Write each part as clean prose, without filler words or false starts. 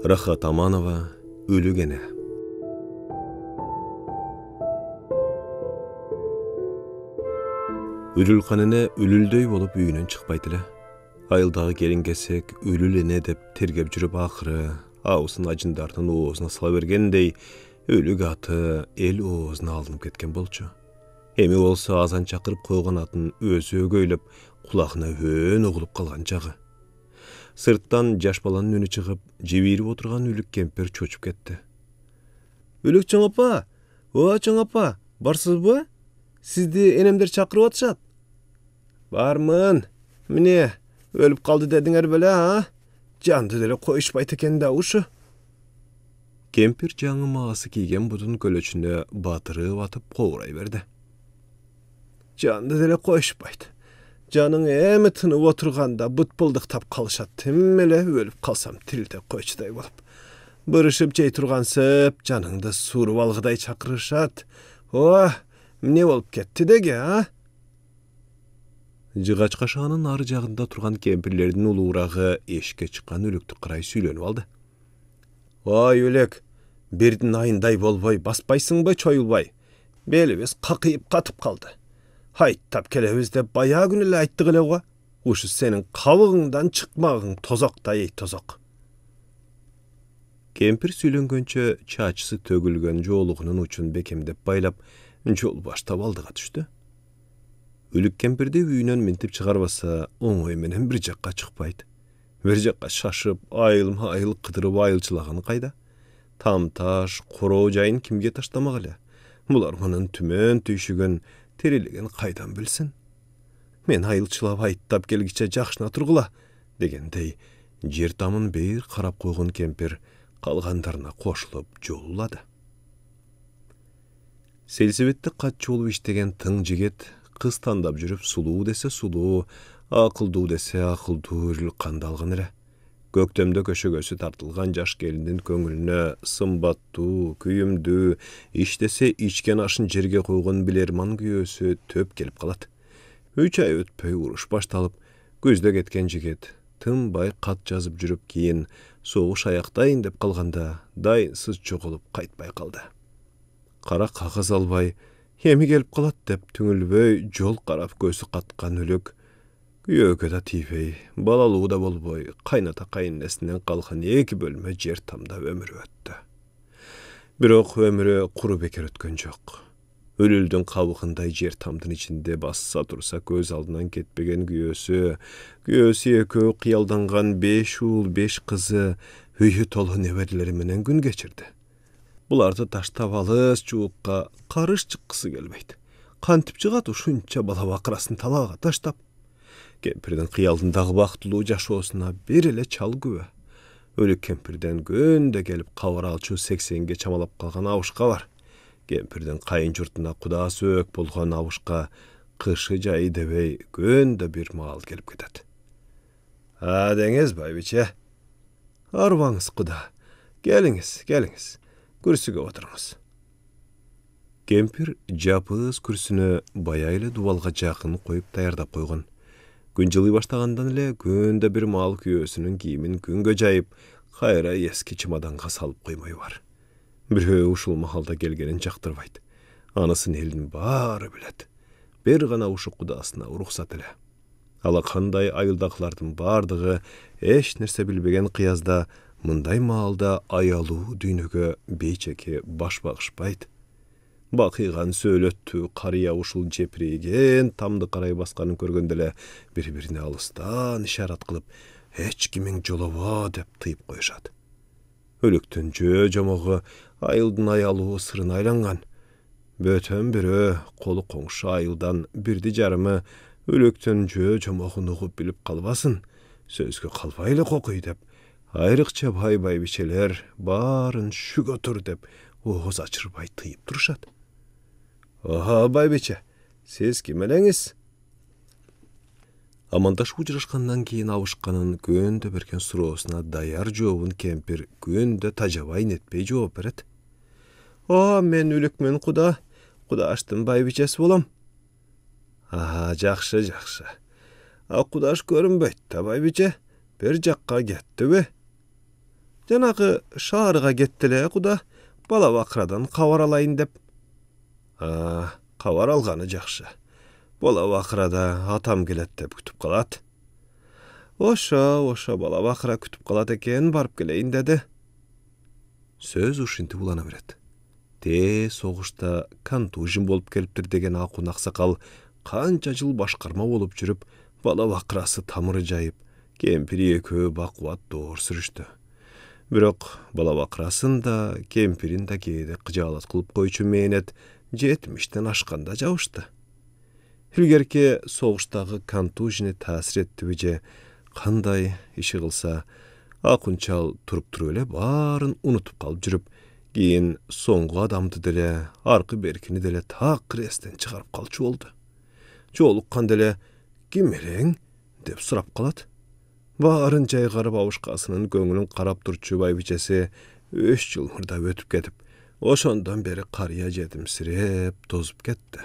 Рахат Аманова өлігені. Өлілқаніне өлілдөй болып үйінен шықпайтылы. Айылдағы келінгесек өлілене деп тергеп жүріп ақыры, ауысын ажындардың оғызына сала бергендей, өлік аты ел оғызына алынып кеткен болчу. Эми болса азан чақырып қойған атын өзі өгейліп, құлағына өн оғылып қалған жағы. Сырттан жаш баланың үні шығып, жебейіріп отырған өлік кемпір чөчіп кетті. Өлік чоң апа, барсыз бу? Сізді енемдер чақырып атышат. Бармын, міне, өліп қалды дедіңер біле, а? Жанды деле қойышпайт екен да ушы. Кемпір жаңы мағасы киген бұдың көлөчүнө батыры батып қоғырай берді. Жанды деле қойышпайт. Жаның әмі тынып отырғанда бұтпылдықтап қалышат. Тіммеле өліп қалсам тилде қойшыдай болып. Бұрышып жей тұрғансып, жаныңды суырып алғыдай чақырышат. О, міне болып кетті деге, а? Жығач қашағының ары жағында тұрған кемпірлердің ұлурағы ешке шыққан өлікті қырай сүйленіп алды. Ой, өлек, бердің айындай болбай, баспайсың бай, чойылбай. Белібіз қақиып қатып қалды. Хайттап келебіз деп бая күнілі айтты қылеуға. Ушы сенің қабығыңдан шықмағың тозақтай ей тозақ. Кемпір сүйленгенче чачысы төгілген жолығының ұчын бекемдеп байлап, жол баштап алдыға түшті. Өлік кемпірде үйінен мінтіп шығарбаса, оңой менен бір жаққа шықпайды. Bir жаққа шашып, айыл қыдырып айылчылағаны қайда? Тамташ, қорау жайын кімге таштамағылы? Бұлар мұның түмен түйшігін, терелеген қайдан білсін? Мен айылчылап айттап келгіче жақшына тұрғыла, дегендей, жер тамын бейір қарап қойған кемпір қалғандарына қошылып жолулады. Селсебетті қатчы олу іштеген тың жігет, қыз тандап жүріп сұлу десе сұлу, ақылду десе ақылду үріл қандалған әрі. Көктемді көшігөсі тартылған жаш келінден көңіліне сымбатту, күйімді, іштесе ішкен ашын жерге қойған білерман күйөсі төп келіп қалады. 3 ай өтпей ұрыш башталып, көзде кеткен жігет, тынбай қат жазып жүріп кейін соғыш аяқтайын деп қалғанда дайынсыз жоғылып қайтпай қалды. Қара қағыз албай, емі келіп қалады деп түңілбей жол қарап көзі қатқан өлік, күйөге да типей, балалуы да болбой, қайната қайыннесінен қалған екі бөлме жер тамда өмірі өтті. Бірақ өмірі құры бекер өткен жоқ. Өлілдің қабығындай жер тамдың ішінде басса тұрса көз алдынан кетпеген күйөсі екеу қиялданған 5 ұл 5 қызы үйі толы неберлеріменен күн кечірді. Бұларды таштап алыс жуыққа қарыш шыққысы келмейді. Қантып шығады ұшынша бала бақырасын талаға таштап. Кемпірдің қиялдындағы бақтылу жашуысына береле чал күві. Өлік кемпірден көнде келіп қауыралчу 80-ге чамалап қалған ауышқа бар. Кемпірдің қайын жұртына құдасы өк болған ауышқа қышы жайы дебей көнде бір мал келіп кетеді. Деңіз байбиче, арваңыз құда, келіңіз, күрсіге отырыңыз. Кемпір жапыз күрсіні баяйлы дуалға жақын қойып таярдап қойған. Күн жылы баштағандан әлі көнде бір мал күйесінің киімін күнге жайып, қайра ескі чемоданға салып қоймай бар. Біреу ұшыл махалда келгенін жақтырбайды. Анысын елдің бары біледі. Бір ғана ұшы құдасына ұрықсат әлі. Ала қандай айылдақылардың бардығы еш нәрсе білбеген қиязда мұндай малда аялу дүйнеге бейчеке баш бағышпайды. Бақиған сөйлетті қария ұшыл жепіреген тамды қарай басқанын көргенделе бір-біріне алыстан ишарат қылып, «Эч кимең жолова» деп тыйып қойышады. Өліктің жомығы айылдың аялуы сырын айланған. Бөтен бірі қолы қоңшы айылдан бірді жарымы өліктің жомығын ұғып біліп қалбасын, сөзге қалбайлы қоқый деп, айрықча байбичелер барын шүг отыр деп оғыз ачырбай тыйып тұрышады. Оха, байбиче, сіз кемелеңіз? Амандаш ұжырашқаннан кейін ауышқанын көнді берген сұроосына даяр жоуын кемпір көнді тажабай нетпей жооп берет. Мен өлікмен құда аштың байбичесі болам. Жақшы. Құдаш көрінбейді, байбиче, бір жаққа кетті бе? Janagı şaharıga getdile guda bala bakradan kavar alayın dep. Kavar algany jakşy. Bala bakrada atam gelet dep kütüp kalat. Oşa bala bakra kütüp kalat eken barıp geleyin dedi. Söz uşinti bulana biret. Soğuşta kontujin bolup kelipdir degen akun aksakal kança jıl başkarma bolup жүрüp bala bakrası tamırı jayıp kempiri ekö bakvat doğur sürüştü. Birok bala bakrasın da kempirin da keyde kıjalat kılıp koyçu meynet 70'ten aşkanda jawıştı. Hilgerke soğuştagı kontujini tasir etdi bije kanday işi kılsa akunçal turup turöle barın unutup kalıp жүрüp giyin soňgu adamdy dele, arky berkini dele tak kresden çıkarıp kalçı oldu. Jolukkan dele, "Gimereň?" dep surap kalat. Barın jaýgaryp awuşkasynyň göňüliň karap durçy baýbiçesi 3 ýyl myrda ötüp ketip, oşondan beri karya jedimsirep tozup ketdi.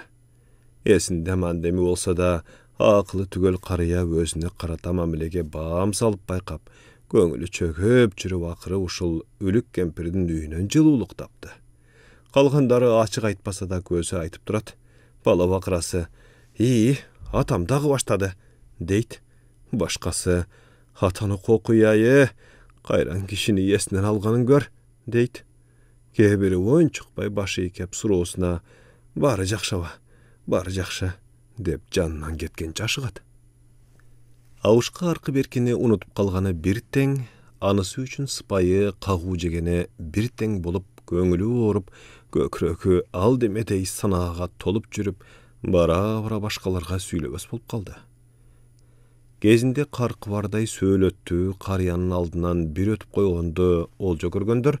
Esinde mandemi bolsa da, akly tügel karya özüne karatamam bilege bağam salıp baykap, göňüli çöküp жүрüp akyrı uşul ölük kempirdin düýünen jyluluk tapdy. Kalgandary açyk aýtpasa da gözü aýtyp durat. Bala bakrasy, atam dagy başlady" deyt. Başkası, "Hatany kokuýaýy, gaýran kişini ýesinden alganyň gör" deyt. Gebiri oň çykpay başy kep surosuna "Bary jakşy" dep janyndan ketgen jaşygat. Awuşka arky berkini unutup kalgany bir teň, anysy üçin sypaýy kagu jegene bir teň bolup göňüli orup, gökrökü al demedey sanaga tolup жүрüp, bara başkalarga süýlebes bolup kaldy. Gezinde karkıvarday söýletdi, karyanın aldынан bir ötüp koygondu olja görgönдөр,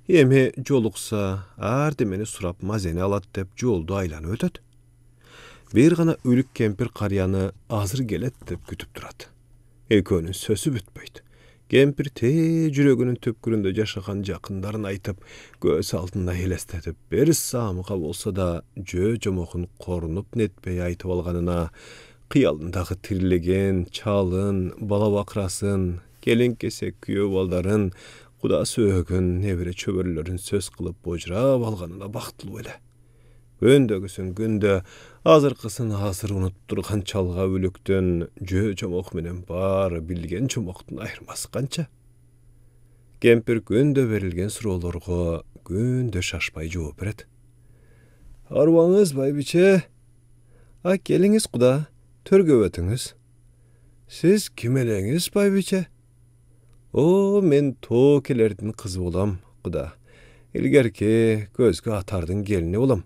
emi joluksa ardemeni surap mazeni alat dep joldu aylanyp ötöt. Bir gana ölük kempir karyany azır gelet dep kütüp durat. Ekönün sösü bütbeydi. Kempir jüregünün töpküründe jaşagan jakyndaryny aýtyp, göz altında helestetip, bir samyga bolsa da jö-jomokun korunup netpey aýtyp alganyna, kıyalındağı tirilegen, çalın, bala bakrasın, gelin kesek küyo baldarın, kuda sögün, nevre çöbürlerin söz kılıp bojrap alganına baktılı öyle. Göndögüsün günde azırkısın hazır unutturgan çalga ölükten jö-jomok menen bar bilgen çomoktun ayırması kança. Kempir günde verilgen surolarga günde şaşpay jogap beret. "Arwaňyz baýbiçe, geliňiz kuda. Törgöwetiňiz. Siz kim eleňiz baýbiçe?" "Men tokelerdin kızı bolam, kuda. Ilgerki gözgü atardyň gelini bolam.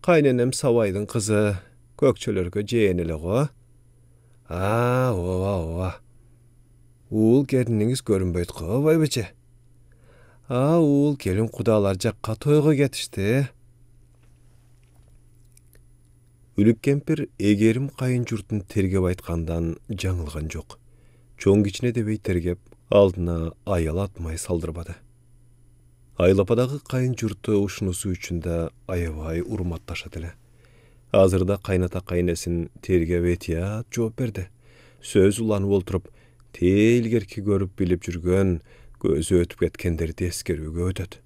Kaýnenem Sawaýdyň kızı, kökçelerge jeýenele go." "Owa. Ul geliniňiz görünbeýdi go baýbiçe." Ul gelin kudalar jakka toýga getişdi." Ölük kempir egerim kayın jurtun tergep aytkandan жаңылgan jok. Çoň kiçine debey tergep aldyna ayal atmay saldırbady. Aylapadagı kayın jurtu uşunusu üçin de ayabay urmatlaşat ele. Hazırda kaynata kaynesin tergep etýät jogap berdi. Söz ulanyp olturup, ilgerki görüp bilip жүрgön, gözü ötüp ketkenderdi eskerүүgө ötöt.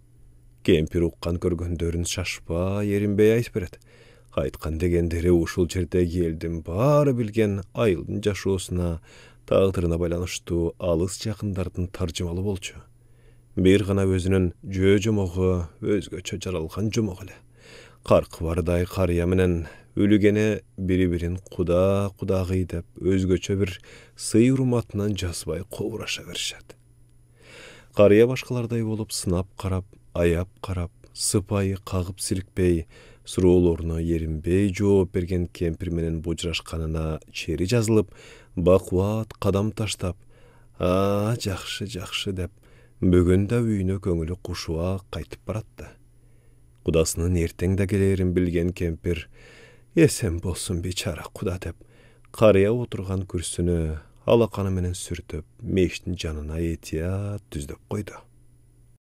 Kempir ukkan görgöndörün şaşpa yerinbey aýtyp beret. Aytkan degenderi uşul jerde geldim bary bilgen ayıldın jaşoosuna, tagdyryna baylanyşdy alys jakyndardyň tarjymaly bolçu. Bir gana özünün jö-jomogy özgöçe jaralgan jomok ele. Karkıvarday karya menen ölügene biri-birin kuda dep özgöçe bir syy urmatyndan jasbay kowraşa berişet. Karya başkalarday bolup sınap karap, ayap karap, sypaýy kagyp silikpey, suroolaryna yerinbey jogap bergen kempir menen bojraşkanyna çeri жазылып, bakwat kadam taştap, jakşy dep, bөгünde üýüne köňüli kuşuwa kaýtyp baratdy. Kudasynyň erteň de gelerin bilgen kempir, "Esen bolsun beçara kuda" dep, karya oturgan kürsüni alakany menen sürtüp, meşdin janına etýät düzdep koydu.